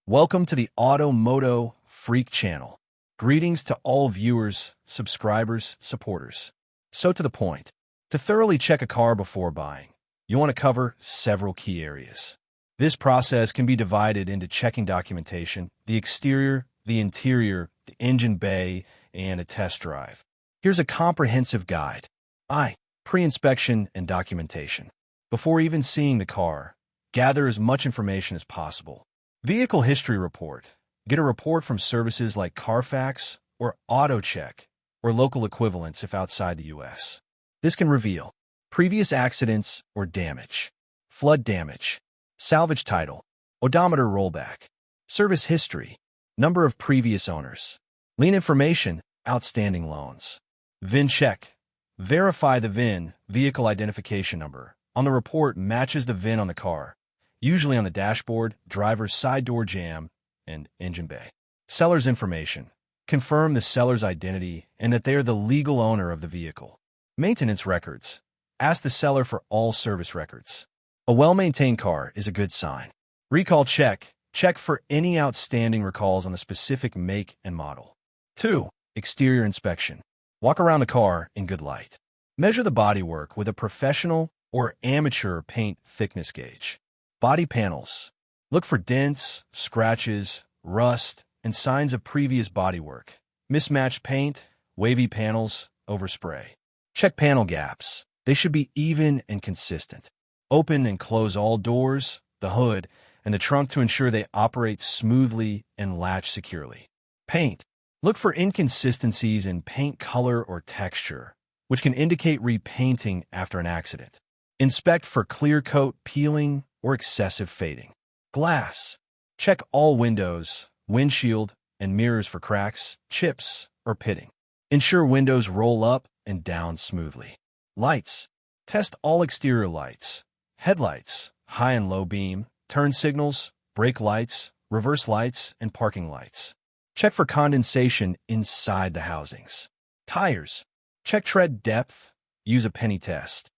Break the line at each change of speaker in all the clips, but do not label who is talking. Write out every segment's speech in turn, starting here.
Welcome to the MOTO Freak channel. Greetings to all viewers, subscribers, supporters. So to the point, to thoroughly check a car before buying, you want to cover several key areas. This process can be divided into checking documentation, the exterior, the interior, the engine bay, and a test drive. Here's a comprehensive guide. Pre-inspection and documentation. Before even seeing the car, gather as much information as possible. Vehicle history report. Get a report from services like Carfax or AutoCheck or local equivalents if outside the U.S. This can reveal previous accidents or damage, flood damage, salvage title, odometer rollback, service history, number of previous owners, lien information, outstanding loans. VIN check. Verify the VIN, vehicle identification number, on the report matches the VIN on the car, usually on the dashboard, driver's side door jamb, and engine bay. Seller's information. Confirm the seller's identity and that they are the legal owner of the vehicle. Maintenance records. Ask the seller for all service records. A well-maintained car is a good sign. Recall check. Check for any outstanding recalls on the specific make and model. 2. Exterior inspection. Walk around the car in good light. Measure the bodywork with a professional or amateur paint thickness gauge. Body panels. Look for dents, scratches, rust, and signs of previous bodywork. Mismatched paint, wavy panels, overspray. Check panel gaps. They should be even and consistent. Open and close all doors, the hood, and the trunk to ensure they operate smoothly and latch securely. Paint. Look for inconsistencies in paint color or texture, which can indicate repainting after an accident. Inspect for clear coat peeling or excessive fading. Glass. Check all windows, windshield, and mirrors for cracks, chips, or pitting. Ensure windows roll up and down smoothly. Lights. Test all exterior lights, headlights, high and low beam, turn signals, brake lights, reverse lights, and parking lights. Check for condensation inside the housings. Tires. Check tread depth. Use a penny test.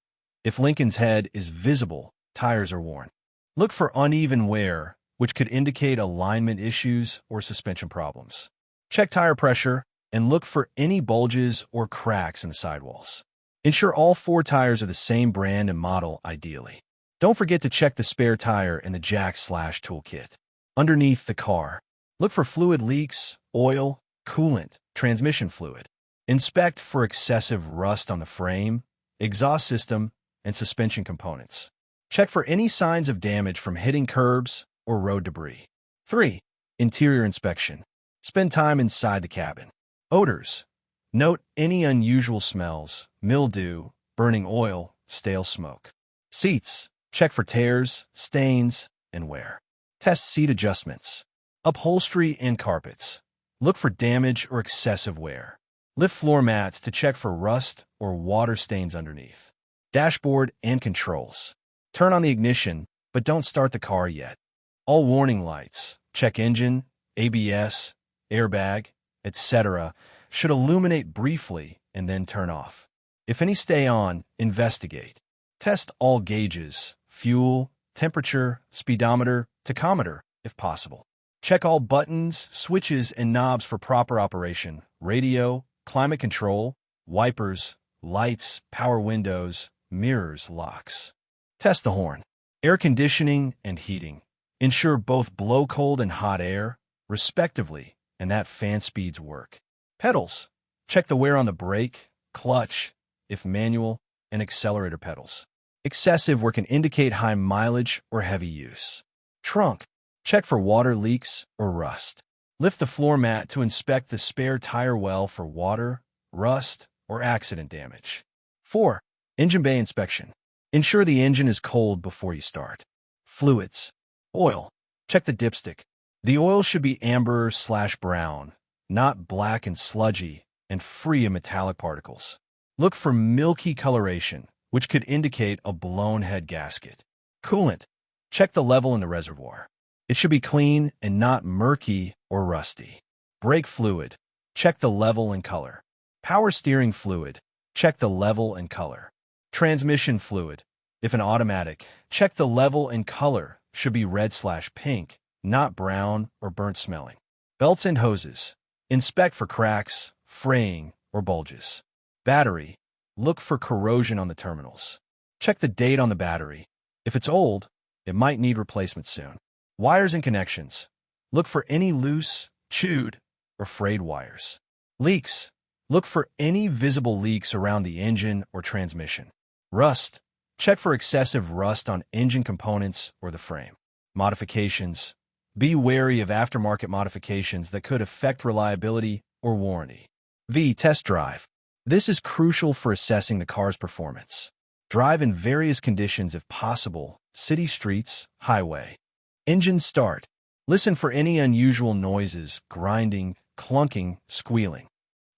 If Lincoln's head is visible, tires are worn. Look for uneven wear, which could indicate alignment issues or suspension problems. Check tire pressure and look for any bulges or cracks in the sidewalls. Ensure all 4 tires are the same brand and model, ideally. Don't forget to check the spare tire in the jack/toolkit. Underneath the car, look for fluid leaks, oil, coolant, transmission fluid. Inspect for excessive rust on the frame, exhaust system, and suspension components. Check for any signs of damage from hitting curbs or road debris. 3. Interior inspection. Spend time inside the cabin. Odors. Note any unusual smells, mildew, burning oil, stale smoke. Seats. Check for tears, stains, and wear. Test seat adjustments. Upholstery and carpets. Look for damage or excessive wear. Lift floor mats to check for rust or water stains underneath. Dashboard and controls. Turn on the ignition, but don't start the car yet. All warning lights, check engine, ABS, airbag, etc., should illuminate briefly and then turn off. If any stay on, investigate. Test all gauges, fuel, temperature, speedometer, tachometer, if possible. Check all buttons, switches, and knobs for proper operation, radio, climate control, wipers, lights, power windows, mirrors, locks. Test the horn, air conditioning, and heating. Ensure both blow cold and hot air, respectively, and that fan speeds work. Pedals. Check the wear on the brake, clutch, if manual, and accelerator pedals. Excessive wear can indicate high mileage or heavy use. Trunk. Check for water leaks or rust. Lift the floor mat to inspect the spare tire well for water, rust, or accident damage. 4. Engine bay inspection. Ensure the engine is cold before you start. Fluids. Oil. Check the dipstick. The oil should be amber/brown, not black and sludgy, and free of metallic particles. Look for milky coloration, which could indicate a blown head gasket. Coolant. Check the level in the reservoir. It should be clean and not murky or rusty. Brake fluid. Check the level and color. Power steering fluid. Check the level and color. Transmission fluid. If an automatic, check the level and color should be red/pink, not brown or burnt smelling. Belts and hoses. Inspect for cracks, fraying, or bulges. Battery. Look for corrosion on the terminals. Check the date on the battery. If it's old, it might need replacement soon. Wires and connections. Look for any loose, chewed, or frayed wires. Leaks. Look for any visible leaks around the engine or transmission. Rust. Check for excessive rust on engine components or the frame. Modifications. Be wary of aftermarket modifications that could affect reliability or warranty. Test drive. This is crucial for assessing the car's performance. Drive in various conditions if possible: city streets, highway. Engine start. Listen for any unusual noises: grinding, clunking, squealing.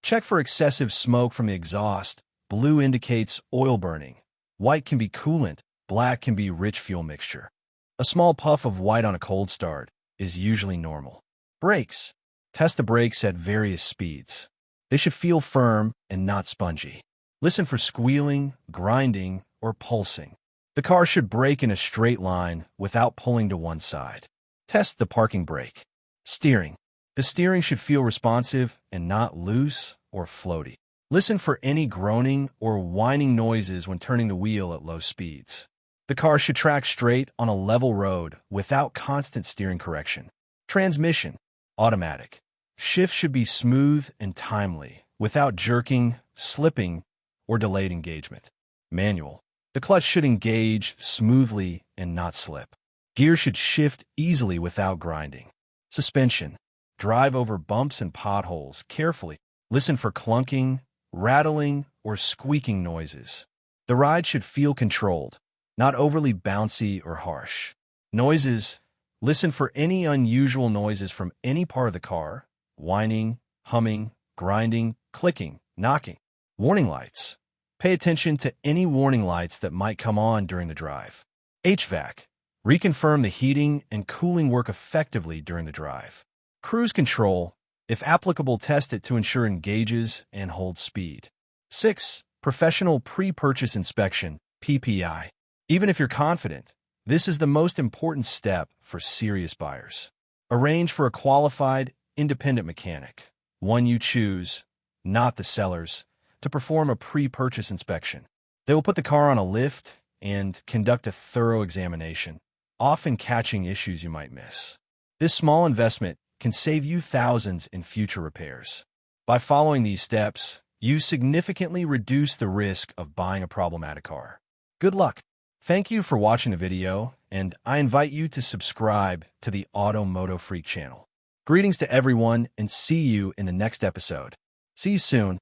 Check for excessive smoke from the exhaust. Blue indicates oil burning. White can be coolant. Black can be rich fuel mixture. A small puff of white on a cold start is usually normal. Brakes. Test the brakes at various speeds. They should feel firm and not spongy. Listen for squealing, grinding, or pulsing. The car should brake in a straight line without pulling to one side. Test the parking brake. Steering. The steering should feel responsive and not loose or floaty. Listen for any groaning or whining noises when turning the wheel at low speeds. The car should track straight on a level road without constant steering correction. Transmission. Automatic. Shift should be smooth and timely, without jerking, slipping, or delayed engagement. Manual. The clutch should engage smoothly and not slip. Gear should shift easily without grinding. Suspension. Drive over bumps and potholes carefully. Listen for clunking, rattling, or squeaking noises. The ride should feel controlled, not overly bouncy or harsh. Noises. Listen for any unusual noises from any part of the car: whining, humming, grinding, clicking, knocking. Warning lights. Pay attention to any warning lights that might come on during the drive. HVAC. Reconfirm the heating and cooling work effectively during the drive. Cruise control. If applicable, test it to ensure it engages and holds speed. 6. Professional pre-purchase inspection, PPI. Even if you're confident, this is the most important step for serious buyers. Arrange for a qualified, independent mechanic, one you choose, not the seller's, to perform a pre-purchase inspection. They will put the car on a lift and conduct a thorough examination, often catching issues you might miss. This small investment can save you thousands in future repairs. By following these steps, you significantly reduce the risk of buying a problematic car. Good luck! Thank you for watching the video, and I invite you to subscribe to the MOTO channel. Greetings to everyone, and see you in the next episode. See you soon.